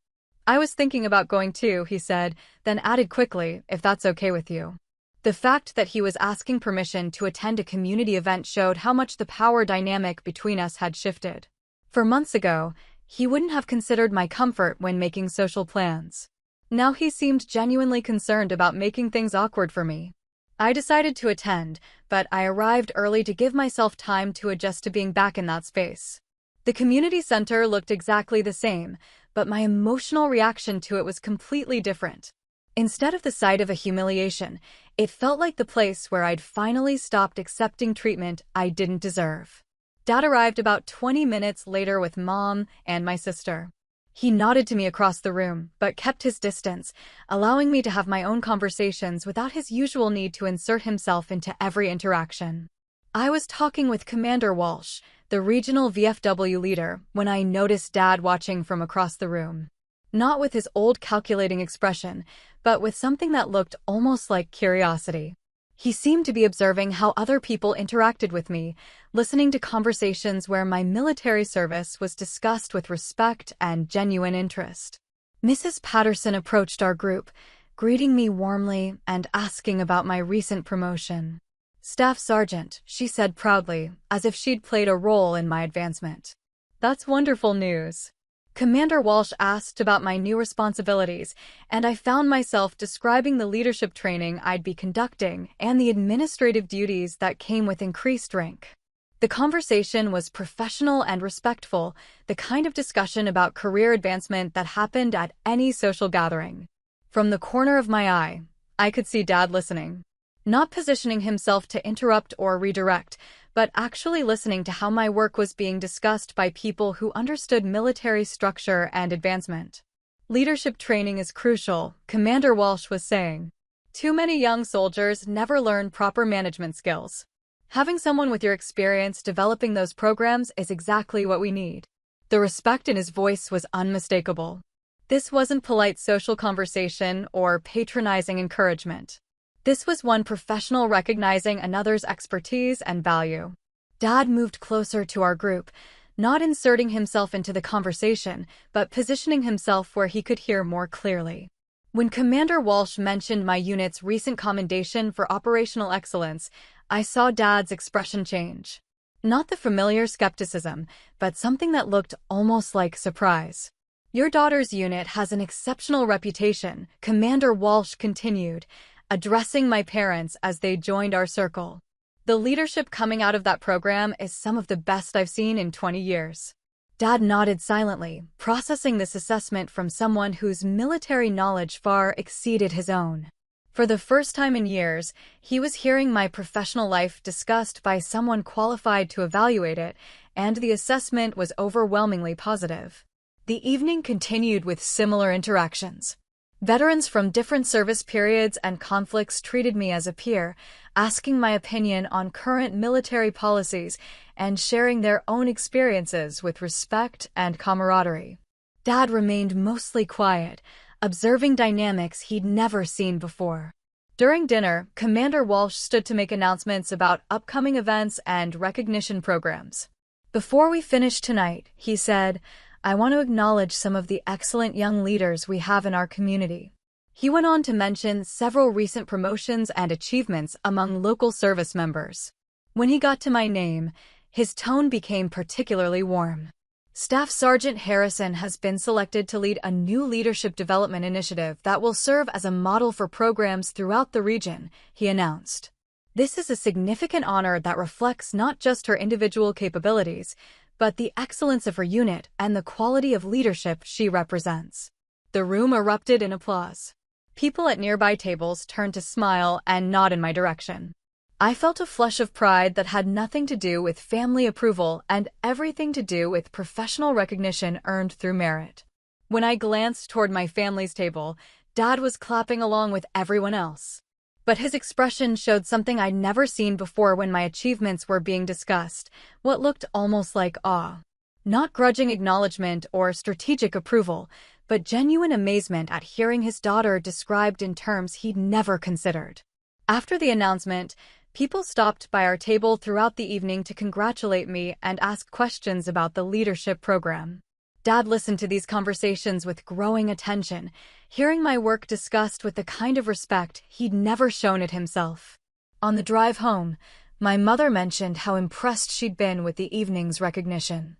"I was thinking about going too," he said, then added quickly, "if that's okay with you." The fact that he was asking permission to attend a community event showed how much the power dynamic between us had shifted. For months ago, he wouldn't have considered my comfort when making social plans. Now he seemed genuinely concerned about making things awkward for me. I decided to attend, but I arrived early to give myself time to adjust to being back in that space. The community center looked exactly the same, but my emotional reaction to it was completely different. Instead of the sight of a humiliation, it felt like the place where I'd finally stopped accepting treatment I didn't deserve. Dad arrived about 20 minutes later with Mom and my sister. He nodded to me across the room, but kept his distance, allowing me to have my own conversations without his usual need to insert himself into every interaction. I was talking with Commander Walsh, the regional VFW leader, when I noticed Dad watching from across the room. Not with his old calculating expression, but with something that looked almost like curiosity. He seemed to be observing how other people interacted with me, listening to conversations where my military service was discussed with respect and genuine interest. Mrs. Patterson approached our group, greeting me warmly and asking about my recent promotion. "Staff Sergeant," she said proudly, as if she'd played a role in my advancement. "That's wonderful news." Commander Walsh asked about my new responsibilities, and I found myself describing the leadership training I'd be conducting and the administrative duties that came with increased rank. The conversation was professional and respectful, the kind of discussion about career advancement that happened at any social gathering. From the corner of my eye, I could see Dad listening. Not positioning himself to interrupt or redirect, but actually listening to how my work was being discussed by people who understood military structure and advancement. "Leadership training is crucial," Commander Walsh was saying. "Too many young soldiers never learn proper management skills. Having someone with your experience developing those programs is exactly what we need." The respect in his voice was unmistakable. This wasn't polite social conversation or patronizing encouragement. This was one professional recognizing another's expertise and value. Dad moved closer to our group, not inserting himself into the conversation, but positioning himself where he could hear more clearly. When Commander Walsh mentioned my unit's recent commendation for operational excellence, I saw Dad's expression change. Not the familiar skepticism, but something that looked almost like surprise. "Your daughter's unit has an exceptional reputation," Commander Walsh continued, addressing my parents as they joined our circle. "The leadership coming out of that program is some of the best I've seen in 20 years. Dad nodded silently, processing this assessment from someone whose military knowledge far exceeded his own. For the first time in years, he was hearing my professional life discussed by someone qualified to evaluate it, and the assessment was overwhelmingly positive. The evening continued with similar interactions. Veterans from different service periods and conflicts treated me as a peer, asking my opinion on current military policies and sharing their own experiences with respect and camaraderie. Dad remained mostly quiet, observing dynamics he'd never seen before. During dinner, Commander Walsh stood to make announcements about upcoming events and recognition programs. "Before we finish tonight," he said, "I want to acknowledge some of the excellent young leaders we have in our community." He went on to mention several recent promotions and achievements among local service members. When he got to my name, his tone became particularly warm. "Staff Sergeant Harrison has been selected to lead a new leadership development initiative that will serve as a model for programs throughout the region," he announced. "This is a significant honor that reflects not just her individual capabilities, but the excellence of her unit and the quality of leadership she represents." The room erupted in applause. People at nearby tables turned to smile and nod in my direction. I felt a flush of pride that had nothing to do with family approval and everything to do with professional recognition earned through merit. When I glanced toward my family's table, Dad was clapping along with everyone else. But his expression showed something I'd never seen before when my achievements were being discussed, what looked almost like awe. Not grudging acknowledgement or strategic approval, but genuine amazement at hearing his daughter described in terms he'd never considered. After the announcement, people stopped by our table throughout the evening to congratulate me and ask questions about the leadership program. Dad listened to these conversations with growing attention, hearing my work discussed with the kind of respect he'd never shown it himself. On the drive home, my mother mentioned how impressed she'd been with the evening's recognition.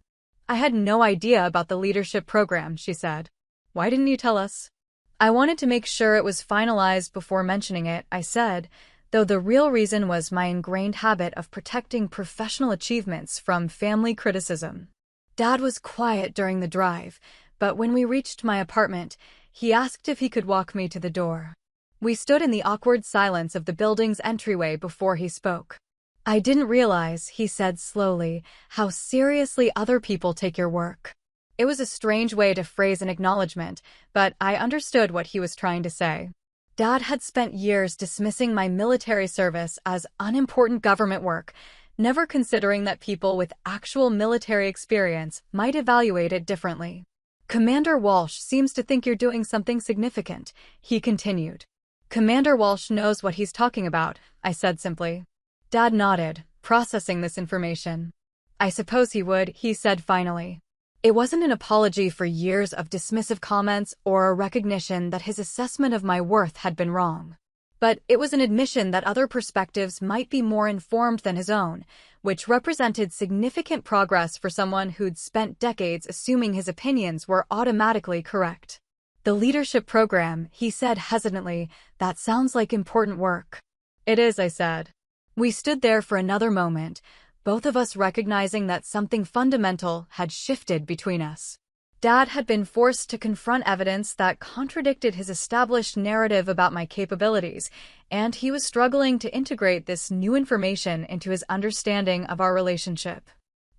"I had no idea about the leadership program," she said. "Why didn't you tell us?" "I wanted to make sure it was finalized before mentioning it," I said, though the real reason was my ingrained habit of protecting professional achievements from family criticism. Dad was quiet during the drive, but when we reached my apartment, he asked if he could walk me to the door. We stood in the awkward silence of the building's entryway before he spoke. "I didn't realize," he said slowly, "how seriously other people take your work. It was a strange way to phrase an acknowledgement, but I understood what he was trying to say. Dad had spent years dismissing my military service as unimportant government work, never considering that people with actual military experience might evaluate it differently. Commander Walsh seems to think you're doing something significant, he continued. Commander Walsh knows what he's talking about, I said simply. Dad nodded, processing this information. I suppose he would, he said finally. It wasn't an apology for years of dismissive comments or a recognition that his assessment of my worth had been wrong. But it was an admission that other perspectives might be more informed than his own, which represented significant progress for someone who'd spent decades assuming his opinions were automatically correct. The leadership program, he said hesitantly, that sounds like important work. It is, I said. We stood there for another moment, both of us recognizing that something fundamental had shifted between us. Dad had been forced to confront evidence that contradicted his established narrative about my capabilities, and he was struggling to integrate this new information into his understanding of our relationship.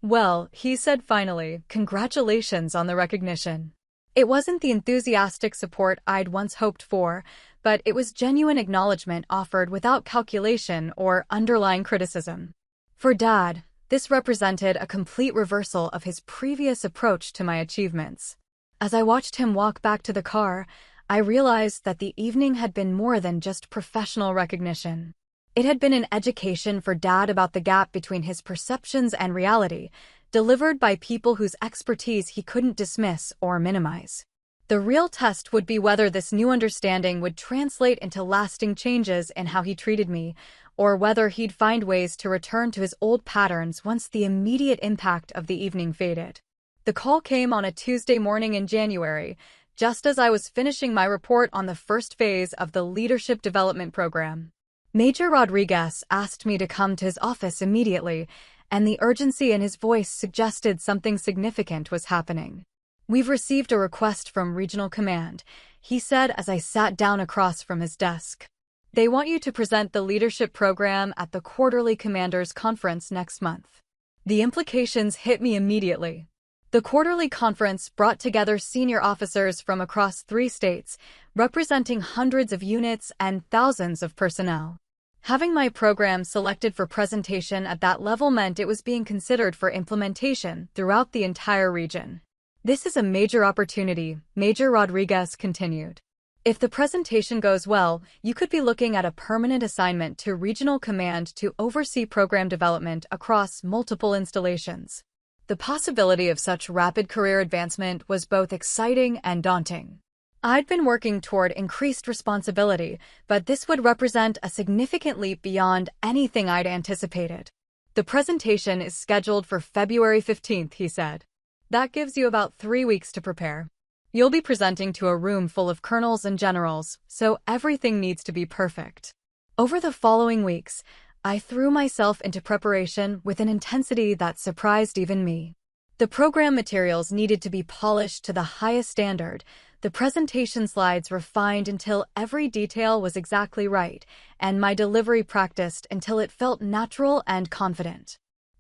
Well, he said finally, congratulations on the recognition. It wasn't the enthusiastic support I'd once hoped for, but it was genuine acknowledgement offered without calculation or underlying criticism. For Dad, this represented a complete reversal of his previous approach to my achievements. As I watched him walk back to the car, I realized that the evening had been more than just professional recognition. It had been an education for Dad about the gap between his perceptions and reality, delivered by people whose expertise he couldn't dismiss or minimize. The real test would be whether this new understanding would translate into lasting changes in how he treated me, or whether he'd find ways to return to his old patterns once the immediate impact of the evening faded. The call came on a Tuesday morning in January, just as I was finishing my report on the first phase of the Leadership Development Program. Major Rodriguez asked me to come to his office immediately, and the urgency in his voice suggested something significant was happening. We've received a request from Regional Command, he said as I sat down across from his desk. They want you to present the leadership program at the Quarterly Commanders Conference next month. The implications hit me immediately. The Quarterly Conference brought together senior officers from across 3 states, representing hundreds of units and thousands of personnel. Having my program selected for presentation at that level meant it was being considered for implementation throughout the entire region. This is a major opportunity, Major Rodriguez continued. If the presentation goes well, you could be looking at a permanent assignment to Regional Command to oversee program development across multiple installations. The possibility of such rapid career advancement was both exciting and daunting. I'd been working toward increased responsibility, but this would represent a significant leap beyond anything I'd anticipated. The presentation is scheduled for February 15th, he said. That gives you about 3 weeks to prepare. You'll be presenting to a room full of colonels and generals, so everything needs to be perfect. Over the following weeks, I threw myself into preparation with an intensity that surprised even me. The program materials needed to be polished to the highest standard, the presentation slides refined until every detail was exactly right, and my delivery practiced until it felt natural and confident.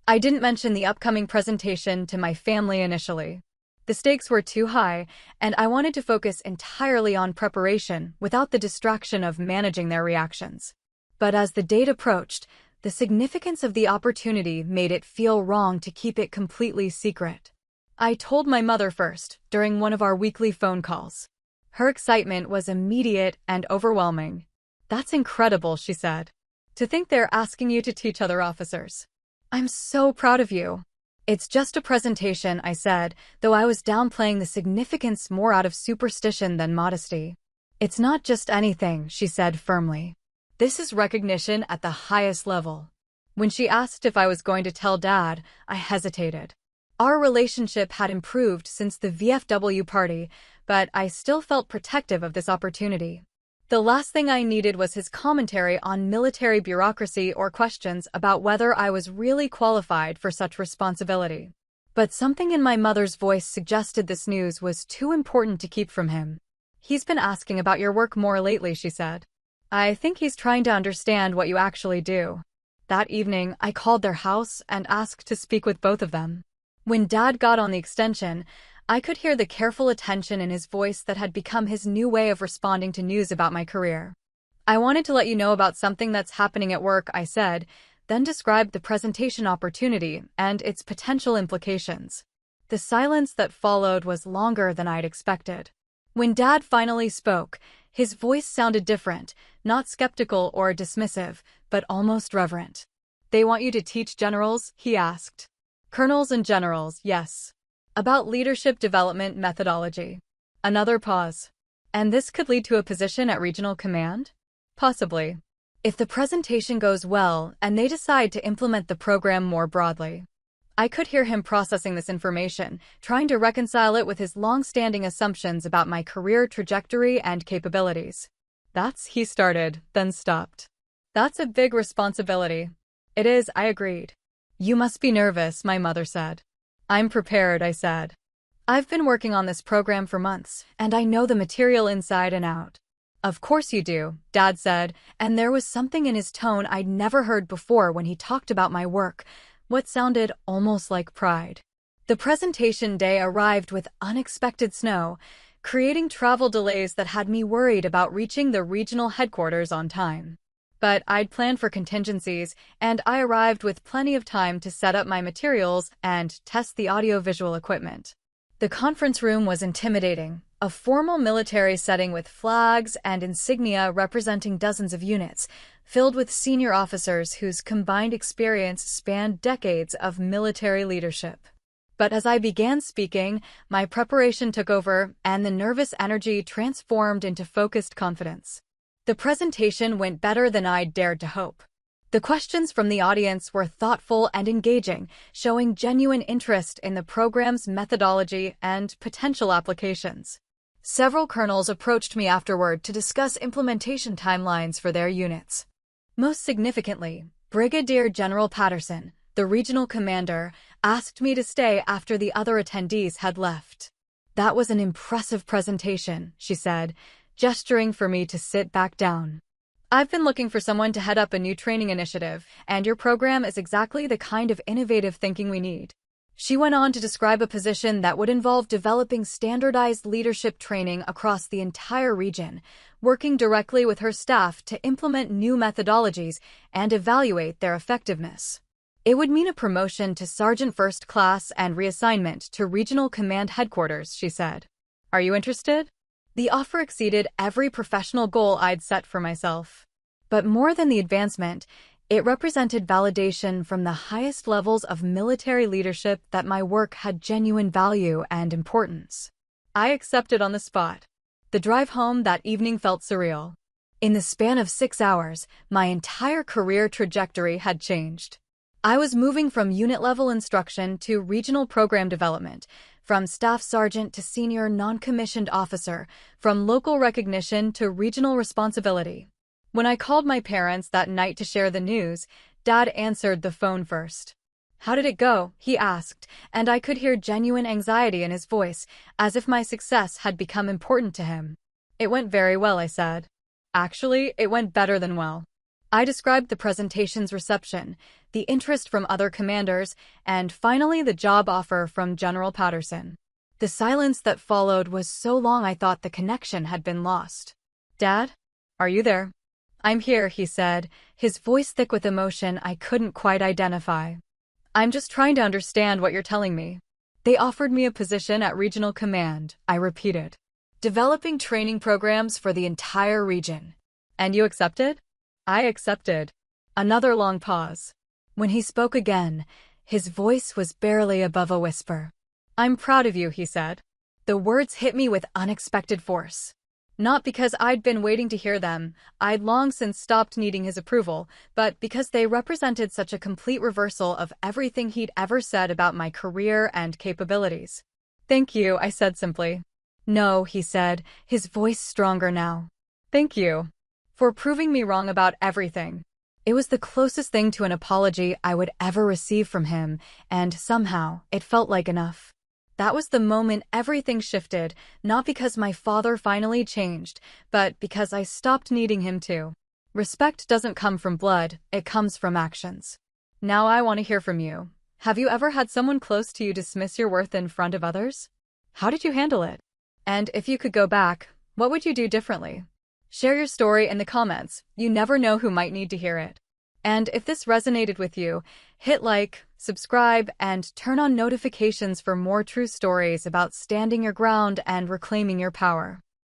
I didn't mention the upcoming presentation to my family initially. The stakes were too high, and I wanted to focus entirely on preparation without the distraction of managing their reactions. But as the date approached, the significance of the opportunity made it feel wrong to keep it completely secret. I told my mother first, during one of our weekly phone calls. Her excitement was immediate and overwhelming. That's incredible, she said. To think they're asking you to teach other officers. I'm so proud of you. It's just a presentation, I said, though I was downplaying the significance more out of superstition than modesty. It's not just anything, she said firmly. This is recognition at the highest level. When she asked if I was going to tell Dad, I hesitated. Our relationship had improved since the VFW party, but I still felt protective of this opportunity. The last thing I needed was his commentary on military bureaucracy or questions about whether I was really qualified for such responsibility. But something in my mother's voice suggested this news was too important to keep from him. He's been asking about your work more lately, she said. I think he's trying to understand what you actually do. That evening, I called their house and asked to speak with both of them. When Dad got on the extension, I could hear the careful attention in his voice that had become his new way of responding to news about my career. I wanted to let you know about something that's happening at work, I said, then described the presentation opportunity and its potential implications. The silence that followed was longer than I'd expected. When Dad finally spoke, his voice sounded different, not skeptical or dismissive, but almost reverent. They want you to teach generals? He asked. Colonels and generals, yes. About leadership development methodology. Another pause. And this could lead to a position at regional command? Possibly. If the presentation goes well and they decide to implement the program more broadly. I could hear him processing this information, trying to reconcile it with his long-standing assumptions about my career trajectory and capabilities. He started, then stopped. That's a big responsibility. It is, I agreed. You must be nervous, my mother said. I'm prepared, I said. I've been working on this program for months, and I know the material inside and out. Of course you do, Dad said, and there was something in his tone I'd never heard before when he talked about my work, what sounded almost like pride. The presentation day arrived with unexpected snow, creating travel delays that had me worried about reaching the regional headquarters on time. But I'd planned for contingencies, and I arrived with plenty of time to set up my materials and test the audio-visual equipment. The conference room was intimidating, a formal military setting with flags and insignia representing dozens of units, filled with senior officers whose combined experience spanned decades of military leadership. But as I began speaking, my preparation took over, and the nervous energy transformed into focused confidence. The presentation went better than I'd dared to hope. The questions from the audience were thoughtful and engaging, showing genuine interest in the program's methodology and potential applications. Several colonels approached me afterward to discuss implementation timelines for their units. Most significantly, Brigadier General Patterson, the regional commander, asked me to stay after the other attendees had left. That was an impressive presentation, she said, gesturing for me to sit back down. I've been looking for someone to head up a new training initiative, and your program is exactly the kind of innovative thinking we need. She went on to describe a position that would involve developing standardized leadership training across the entire region, working directly with her staff to implement new methodologies and evaluate their effectiveness. It would mean a promotion to Sergeant First Class and reassignment to Regional Command Headquarters, she said. Are you interested? The offer exceeded every professional goal I'd set for myself. But more than the advancement, it represented validation from the highest levels of military leadership that my work had genuine value and importance. I accepted on the spot. The drive home that evening felt surreal. In the span of 6 hours, my entire career trajectory had changed. I was moving from unit-level instruction to regional program development, from staff sergeant to senior non-commissioned officer, from local recognition to regional responsibility. When I called my parents that night to share the news, Dad answered the phone first. How did it go? He asked, and I could hear genuine anxiety in his voice, as if my success had become important to him. It went very well, I said. Actually, it went better than well. I described the presentation's reception, the interest from other commanders, and finally the job offer from General Patterson. The silence that followed was so long I thought the connection had been lost. Dad? Are you there? I'm here, he said, his voice thick with emotion I couldn't quite identify. I'm just trying to understand what you're telling me. They offered me a position at Regional Command, I repeated. Developing training programs for the entire region. And you accepted? I accepted. Another long pause. When he spoke again, his voice was barely above a whisper. I'm proud of you, he said. The words hit me with unexpected force. Not because I'd been waiting to hear them, I'd long since stopped needing his approval, but because they represented such a complete reversal of everything he'd ever said about my career and capabilities. Thank you, I said simply. No, he said, his voice stronger now. Thank you. For proving me wrong about everything. It was the closest thing to an apology I would ever receive from him, and somehow it felt like enough. That was the moment everything shifted, not because my father finally changed, but because I stopped needing him to. Respect doesn't come from blood, it comes from actions. Now I want to hear from you. Have you ever had someone close to you dismiss your worth in front of others? How did you handle it? And if you could go back, what would you do differently? Share your story in the comments. You never know who might need to hear it. And if this resonated with you, hit like, subscribe, and turn on notifications for more true stories about standing your ground and reclaiming your power.